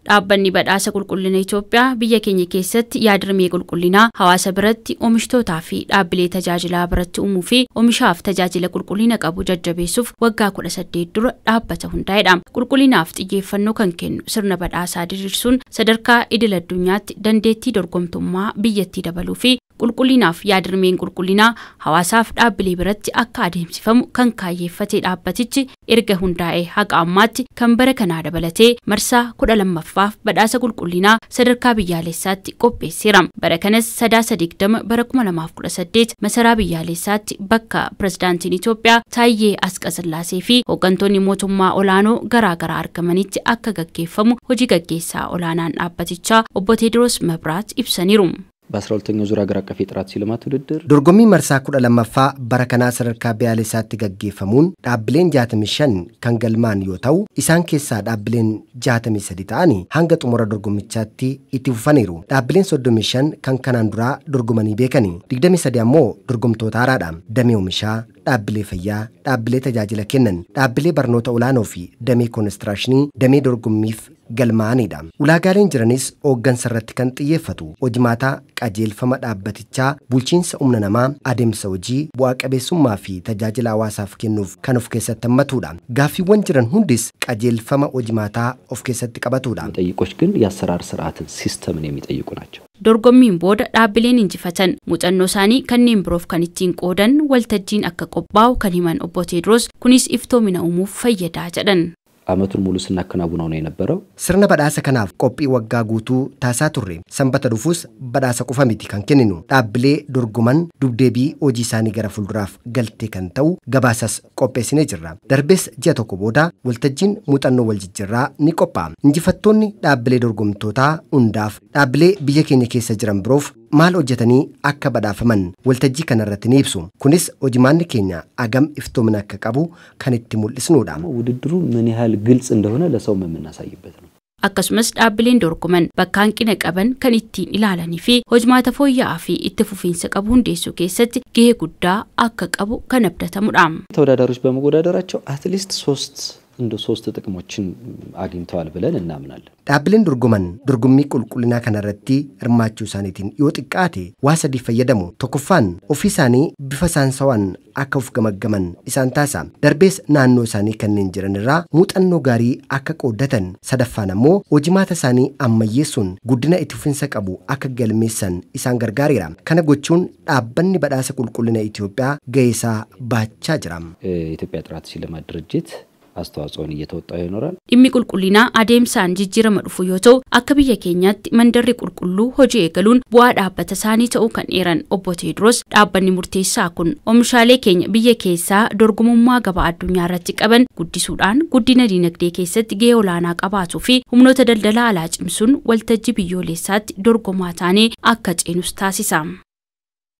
Dhaabbanni badhaasa qulqullina Itoophiyaa biyya keenya keessatti yaadrimee qulqullinaa hawaasa biratti oomishtoota fi dhaabbilee tajaajilaa biratti uumuu fi oomishaaf tajaajila qulqullina qabu jajjabeessuuf waggaa 18 dura dhaabbata hundaa'edha. Qulqullinaaf xiyyeeffannoo kan kennu sirna badhaasaa diriirsuun sadarkaa idil addunyaatti dandeettii dorgomtummaa biyyattii dabaluu fi qulqullinaaf yaadrimeen qulqullinaa hawaasaaf dhaabbilee biratti akka adeemsifamu kan kaayyeeffate dhaabbatichi erga hundaa'ee haga ammaatti kan bara kanaa dabalatee marsaa 12ffaaf badhaasa qulqullinaa sadarkaa biyyaalessaatti qopheesseera. Bara kanas sadaasa 20 bara 2018 masaraa biyyaalessaatti bakka pirezidaantiin Itoophiyaa Taayyee Asqasillaasee fi hooggantoonni mootummaa olaanoo garaagaraa argamanitti akka gaggeeffamu hojii gaggeessaa olaanaan dhaabbatichaa obbo Teediroos Mabiraat ibsaniiru. በ12ኛው ዙር ሀገር አቀፍ የጥራት ሽልማት ውድድር ዶርጎሚ መርሳ 12ffaa በረከና ሰረርካ ቢያሌሳት ገገፈሙን ዳብሌን 65 ከንገልማን ዮታው ኢሳን ኬሳ ዳብሌን 63 ታኒ ሃንገ ጡሞራ ዶርጎሚቻቲ ኢቲፉፈኒሩ ዳብሌን 35 ከንከናን ዱራ ዶርጎመኒ ቤከኒ 23 አሞ ዶርጎምቶታ አራዳም ደሜው ምሻ ዳብሌ ፈያ ዳብሌ ተጃጅለ ከነን ዳብሌ በርኖታ ኡላኖፊ ደሜ ኮንስትራክሽኒ ደሜ ዶርጎሚፍ galmaanidha. Ulaagaaleen jiranis hooggansa irratti kan xiyyeeffatu hojimaata qajeelfama dhaabbatichaa bulchiinsa humna namaa adeemsa hojii bu'aa qabeessummaa fi tajaajila hawaasaaf kennuuf kan of keessatti hammatudha. Gaaffiiwwan jiran hundis qajeelfama hojimaataa of keessatti qabatudha. ጠይቆች ግን የአሰራር ስርዓትን ሲስተምን የሚጠይቁ ናቸው. Dorgommiin booda dhaabbileen injifatan muuxannoo isaanii kanneen biroof kan ittiin qoodan waltajjiin akka qophaa'u kan himan obbo Teediroos kunis iftoomina uumuuf fayyadaa jedhan. አመቱን ሙሉ ስናከናውነው ነው የነበረው ስርነ በዳሰ ከናፍ ቆጲ ወጋ ጉቱ ታሳ ቱሬ ሰንበተ ዱፉስ በዳሰ ቁፈሚቲ kan kenninu dhaabbilee dorgoman dubdeebii hojii isaanii gara fuulduraaf galtee kan ta'u gabaasas qopheessinee jirra. Darbees ji'a tokko booda waltajjiin muuxannoo waljijjiirraa ni qophaa'a. Injifattoonni dhaabbilee dorgomtootaa hundaaf dhaabbilee biyya keenya keessa jiran biroof maal hojjetanii akka badhaafaman waltajjii kanarratti ni ibsu. Kunis hojimaanni keenya agam iftoomina akka qabu kan itti mul'isnuudha. ውድድሩ ምን ያህል ግልጽ እንደሆነ ለሰው የምናሳይበት ነው. Akkasumas dhaabbileen dorgoman bakka hanqina qaban kan ittiin ilaalanii fi hojimaata fooyya'aa fi itti fufiinsa qabu hundeessuu keessatti gahee guddaa akka qabu kan abdatamudha. ተወዳዳሪዎች በመወዳደራቸው አትሊስት 3 ጥቅሞችን አግኝተዋል ብለን እናምናለን. dhaabbileen dorgoman dorgommii qulqullinaa kanarratti hirmaachuu isaaniitiin yoo xiqqaate waa sadii fayyadamu. Tokkoffaan ofii isaanii bifa saansawaan akka of gamaggaman isaan taasisa. Darbees naannoo isaanii kanneen jiran irraa muuxannoo gaarii akka qooddatan. Sadaffaan ammoo hojimaata isaanii ammayyeessuun guddina itti fufiinsa qabu akka galmeessan isaan gargaareera. Kana gochuun dhaabbanni badhaasa qulqullina Itoophiyaa gaheesaa baachaa jira. የኢትዮጵያ ጥራት ሽልማት ድርጅት አስተዋጽኦን እየተወጣ ይኖራል. Dhimmi qulqullinaa adeemsaan jijjiirama dhufu yoo ta'u akka biyya keenyaatti mandarri qulqulluu hojii eegaluun bu'aa dhaabbata isaanii ta'uu kan eeran obbo Teediroos dhaabbanni murteessaa kun oomishaalee keenya biyya keessaa dorgomummaa gabaa addunyaa irratti qaban guddisuudhaan guddina dinagdee keessatti gahee olaanaa qabaatuu fi humnoota daldalaa alaa cimsuun waltajjii biyyoolessaatti dorgomaa taanee akka ceenus taasisa.